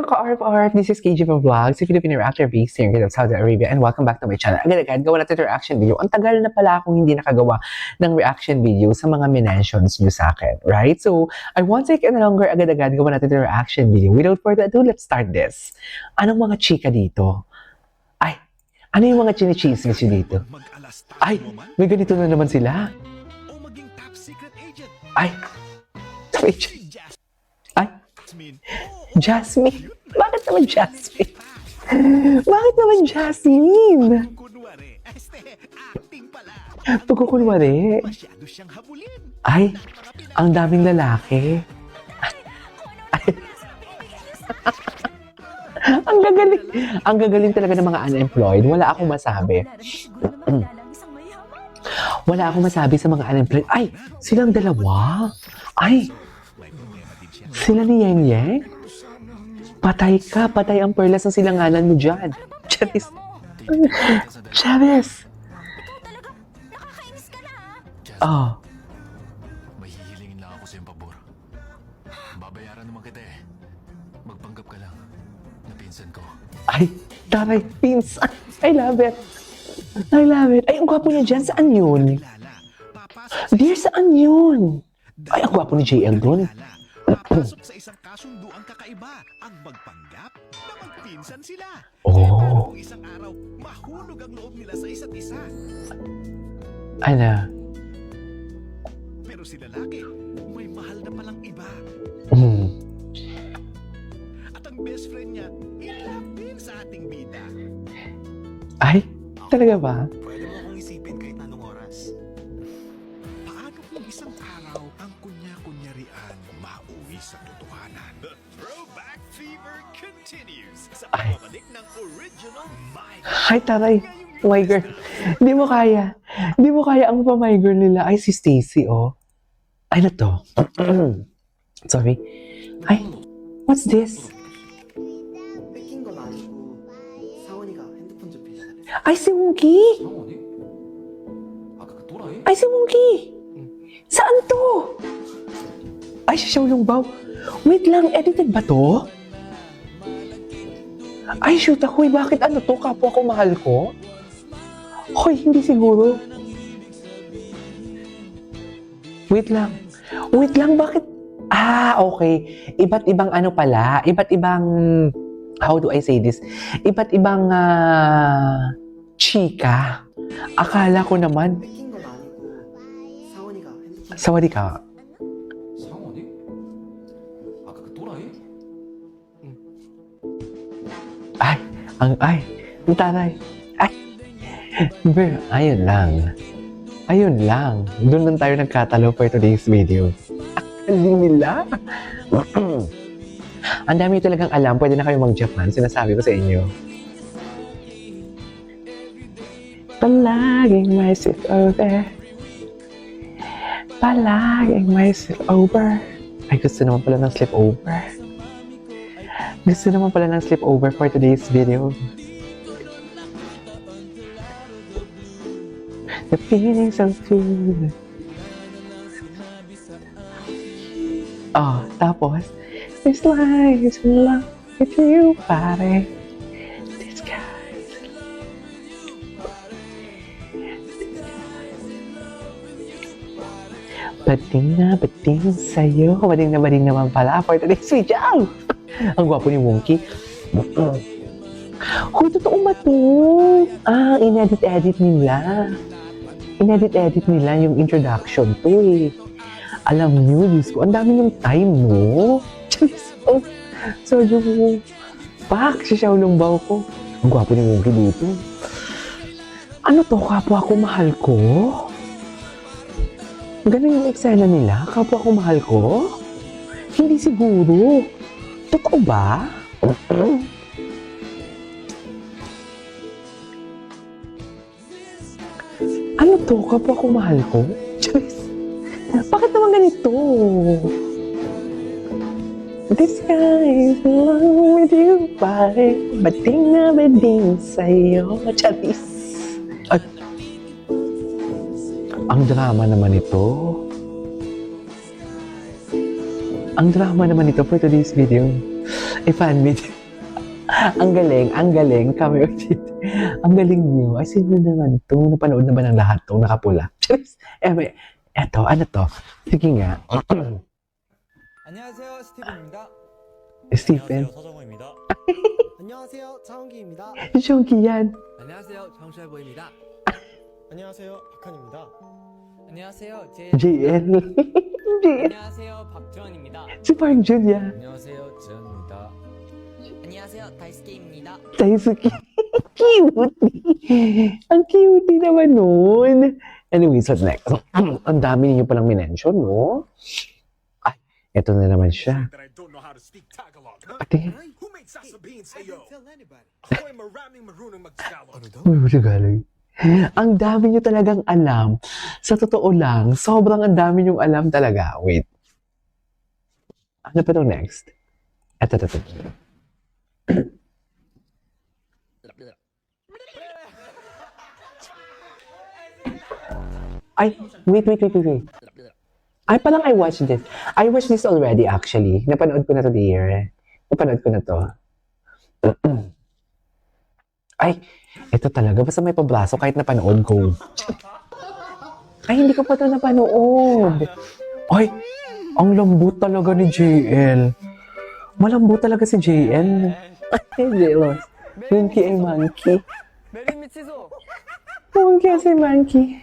mga ka-RF, this is KG from Vlogs, a Filipino reactor based here in Saudi Arabia, and welcome back to my channel. Agad-agad, gawa natin yung reaction video. Ang tagal na pala akong hindi nakagawa ng reaction video sa mga mentions nyo sa akin, right? So, I won't take any longer, agad-agad, gawa natin yung reaction video. Without further ado, let's start this. Anong mga chika dito? Ay, ano yung mga chinichismis nyo dito? Ay, may ganito na naman sila. Ay, top agent. Ay, Jasmine. Bakit naman Jasmine? Bakit naman Jasmine? Pagkukunwari. Ay, ang daming lalaki. Ang gagaling. Ang gagaling talaga ng mga unemployed. Wala akong masabi. Wala akong masabi sa mga unemployed. Ay, silang dalawa. Ay, sila ni Yeng Yeng? Patay ka. Patay ang perlas ng silanganan mo dyan. Charis. Charis. Oh. May hihilingin lang ako sa iyong pabor. Babayaran naman kita eh. Magpanggap ka lang na pinsan ko. Ay, taray. Pinsan. I love it. I love it. Ay, ang gwapo niya dyan. Saan yun? Dear, saan yun? Ay, ang gwapo ni JL dun. Papasok sa isang kasunduang kakaiba ang magpanggap na magpinsan sila. Oh. Kung isang araw, mahulog ang loob nila sa isa't isa. Ano? Pero si lalaki, may mahal na palang iba. At ang best friend niya, in love din sa ating bida. Ay, talaga ba? Pwede mo akong isipin kahit anong oras. Paano kung isang araw ang kunya-kunyarian mauwi sa totohanan? The Throwback Fever continues sa pagbabalik ng original My Ay, taray. My girl. Di mo kaya. Di mo kaya ang pa-my girl nila. Ay, si Stacy, oh. Ay, na to. Sorry. Ay, what's this? 뺏긴 건 아니고 사원이가 핸드폰 좀 빌려달래. Ay, si Monkey. 상원이? 아까 그 또라이? Ay, si Monkey. Saan to? Ay, si Xiaolong Bao. Wait lang, edited ba to? Ay, shoot ako. Bakit ano to? Kapwa ko mahal ko? Hoy, hindi siguro. Wait lang. Wait lang, bakit? Ah, okay. Iba't ibang ano pala. Iba't ibang, how do I say this? Iba't ibang chika. Akala ko naman. 뺏긴 건 아니고 사원이가 핸드폰 Sawadi ka. 상원이? 아까 그 또라이? Ay, ang taray. Ay. Bro, ayun lang. Ayun lang. Doon lang tayo nagkatalo for today's video. Akaling nila. Ang dami talagang alam. Pwede na kayo mag-Japan. Sinasabi ko sa inyo. Palaging may sleepover. Palaging may sleepover. Ay, gusto naman pala ng sleepover. Gusto naman pala ng sleepover for today's video. The feeling so good. Oh, tapos, this life is in love with you, pare. This guy. Bading sa'yo. Bading naman pala for today's video. Ang gwapo ni Monkey. Hoy, totoo ba to? Ah, inedit-edit nila. Inedit-edit nila yung introduction to eh. Alam nyo, Diyos ko, ang dami yung time mo. Diyos ko. So, yung pak, si Xiaolong Bao ko. Ang gwapo ni Monkey dito. Ano to, kapwa ko mahal ko? Ganun yung eksena nila, kapwa ko mahal ko? Hindi siguro. Totoo ba? Ano to? Kapwa ko mahal ko? Diyos. Bakit naman ganito? This guy is in love with you, pare. Bading sa'yo. Charis. At ang drama naman ito. Ang drama naman ito for today's video. A fan meet. Ang galing, ang galing. Cameo cheat. Ang galing niyo. Ay, sino naman to? Napanood na ba ng lahat to? Nakapula. Charis. Eto, ano to? Sige nga. 안녕하세요, 스티븐입니다. Stephen. 서정호입니다. 안녕하세요, 차원기입니다. Shonky yan. 안녕하세요, 정철보입니다. 안녕하세요, 박한입니다. 안녕하세요, JL. JL. 안녕하세요, 박주원입니다. Si Park Jun yan. 안녕하세요, 지현입니다. 안녕하세요, 다이스케입니다. Daisuke. Cute. Ang cute naman nun. Anyways, what's next? Ang dami ninyo palang minention, no? Ay, eto na naman siya. That I don't know how to speak Tagalog, huh? Ate. Who made sasabihin I sa'yo? didn't tell anybody. Ako'y maraming marunong mag-Tagalog. Uy, wala galing. Ang dami nyo talagang alam. Sa totoo lang, sobrang ang dami nyong alam talaga. Wait. Ano pa itong next? Eto. Ay, wait. Ay, parang I watched this. I watched this already, actually. Napanood ko na to dear. Napanood ko na to. Ay, ito talaga. Basta may pabraso kahit napanood ko. Ay, hindi ko pa ito napanood. Ay, ang lambot talaga ni JL. Malambot talaga si JL. Ay, jealous. Monkey ay monkey. 메리 미치소. Monkey kasi monkey.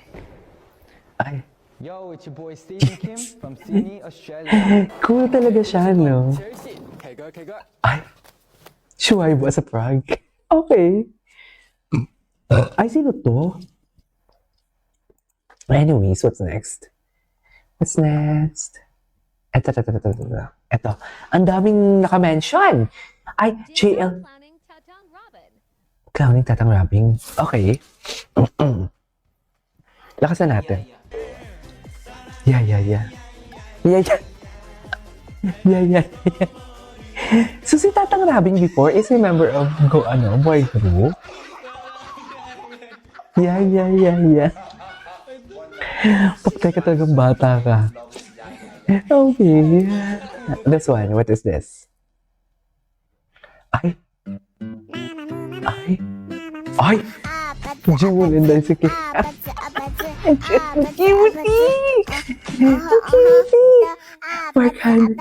Ay, Yo, it's your boy Stephen Kim from Sydney, Australia. cool talaga siya, no? Chelsea, 개걸. Ay, Shuaibu as a prank. Okay. Ay, sino to? Anyways, what's next? Ito. Ang daming naka-mention. Ay, JL. Clowning Tatang Robin. Clowning Tatang Robin. Okay. Lakasan natin. Yeah. So si Tatang Robin before is a member of boy group. Yeah. Patay ka talagang bata ka. Okay. This one, what is this? Ay! Jewel and Daisuke. Ang cutie! Markan.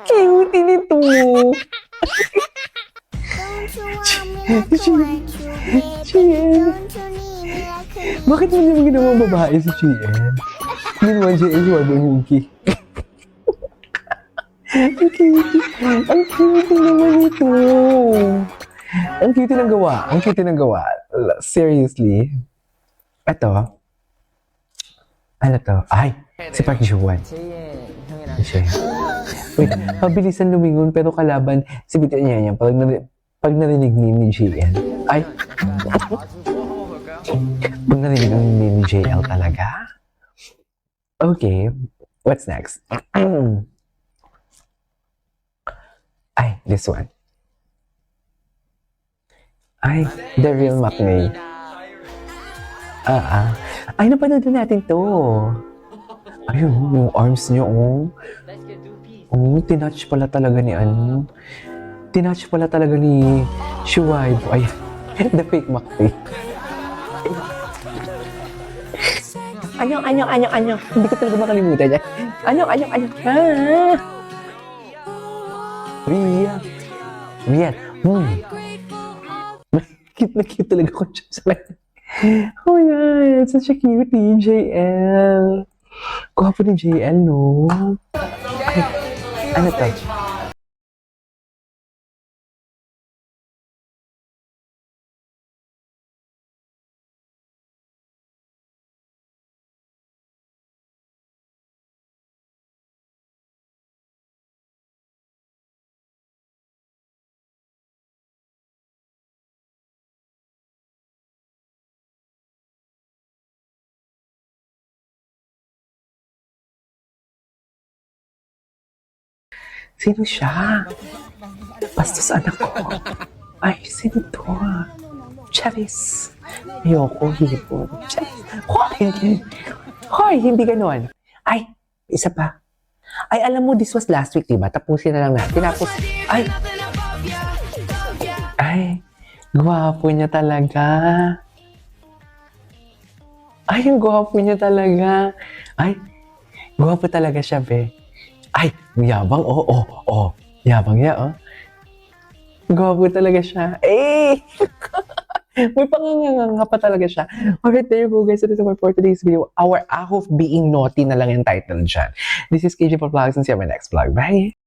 Cutie nito. Chien. Bakit mo naman ginawang babae si Chien? Hindi naman siya ay Shuaibu Monkey. Ang cutie. Ang cutie naman ito. Ang cutie ng gawa. Seriously. Ito. Ano to? Ay, si Park Ji-won. 제이의 형이랑 Siya. Wait, mabilisan lumingon pero kalaban si Biti niya pag narinig ni JL. Ay, pag narinig ni JL talaga? Okay, what's next? Ay, this one. Ay, The Real Maknae. Ay, napanood na natin to. Ayun, yung arms niya, oh. Tinouch pala talaga ni Tinouch pala talaga ni Shuaibu. Ay, the fake Maknae. Anyong. Hindi ko talaga makalimutan yan. Anyong. Ria. Cute talaga ko siya sa kanya. Oh my God, such a cutie, JL. Gwapo ni JL, no? Ay, ano to? Sino siya? Bastos anak ko. Ay, sino to? Charis. Ayoko, hipo. Charis. Hoy, hindi ganon. Ay, isa pa. Ay, alam mo, this was last week, diba? Tapusin na lang natin. Tapos, ay, Ay, gwapo niya talaga. Ay, ang gwapo niya talaga. Ay, gwapo talaga siya, be. Ay, yabang, Yabang niya, oh. Gwapo talaga siya. Eh! May panganganga pa talaga siya. Alright, there you go, guys. So, this is for today's video. Our Aho of Being Naughty na lang yung title dyan. This is KJ for Vlogs and see you on my next vlog. Bye!